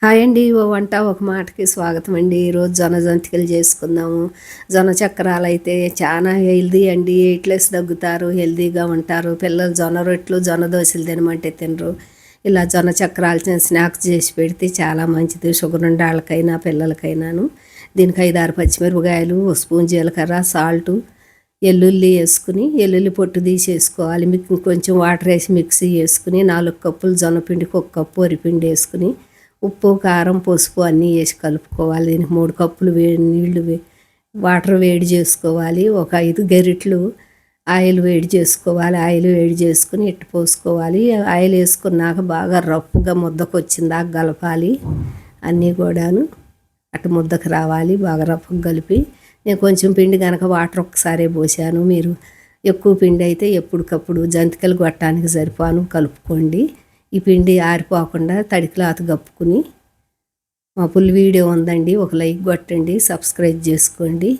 Hi అండి. ఓ వంట ఒక మాటకి స్వాగతం అండి. ఈరోజు జొన్న జంతికలు చేసుకుందాము. జొన్న చక్రాలు అయితే చాలా హెల్దీ అండి. వెయిట్లెస్ తగ్గుతారు, హెల్దీగా ఉంటారు. పిల్లలు జొన్న రొట్టెలు జొన్న దోశలు తినమంటే తినరు. ఇలా జొన్న చక్రాలు స్నాక్స్ చేసి పెడితే చాలా మంచిది. షుగర్ ఉన్న వాళ్ళకైనా పిల్లలకైనాను. దీనికి 5-6 పచ్చిమిరపకాయలు, ఒక స్పూన్ జీలకర్ర, సాల్టు, ఎల్లుల్లి వేసుకుని ఎల్లుల్లి పొట్టు తీసేసుకోవాలి. మీకు కొంచెం వాటర్ వేసి మిక్సీ వేసుకుని 4 కప్పులు జొన్నపిండికి 1 కప్పు వరిపిండి వేసుకుని ఉప్పు, కారం, పసుపు అన్నీ వేసి కలుపుకోవాలి. దీనికి 3 కప్పులు నీళ్లు వాటర్ వేడి చేసుకోవాలి. ఒక 5 గరిటెలు ఆయిల్ వేడి చేసుకోవాలి. ఆయిల్ వేడి చేసుకుని ఇట్టు పోసుకోవాలి. ఆయిల్ వేసుకున్నాక బాగా రఫ్గా ముద్దకు వచ్చిందాక కలపాలి. అన్నీ కూడాను అటు ముద్దకు రావాలి. బాగా రఫ్గా కలిపి నేను కొంచెం పిండి కనుక వాటర్ ఒక్కసారే పోసాను. మీరు ఎక్కువ పిండి అయితే ఎప్పటికప్పుడు జంతికలు గొట్టానికి సరిపాను కలుపుకోండి. ఈ పిండి ఆరిపోకుండా తడి క్లాత్ కప్పుకుని మా ఫుల్ వీడియో ఉందండి, ఒక లైక్ కొట్టండి, సబ్స్క్రైబ్ చేసుకోండి.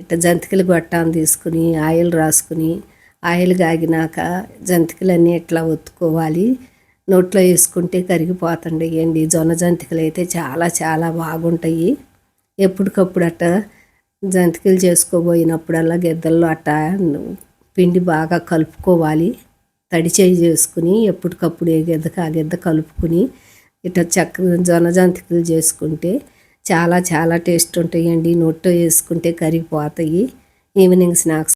ఇట్లా జంతికలు గొట్టాన్ని తీసుకుని ఆయిల్ రాసుకుని ఆయిల్ కాగినాక జంతికలన్నీ ఇట్లా ఒత్తుకోవాలి. నోట్లో వేసుకుంటే కరిగిపోతుండయండి. జొన్న జంతికలు అయితే చాలా చాలా బాగుంటాయి. ఎప్పటికప్పుడు అట్ట జంతికలు చేసుకోబోయినప్పుడల్లా గిద్దల్లో అట్ట పిండి బాగా కలుపుకోవాలి. తడి చేయి చేసుకుని ఎప్పటికప్పుడు ఏ గిద్దకు ఆ గిద్ద కలుపుకుని ఇట్లా జొన్న జంతికలు చేసుకుంటే చాలా చాలా టేస్ట్ ఉంటాయండి. నోట్లో వేసుకుంటే కరిగిపోతాయి. Evening snacks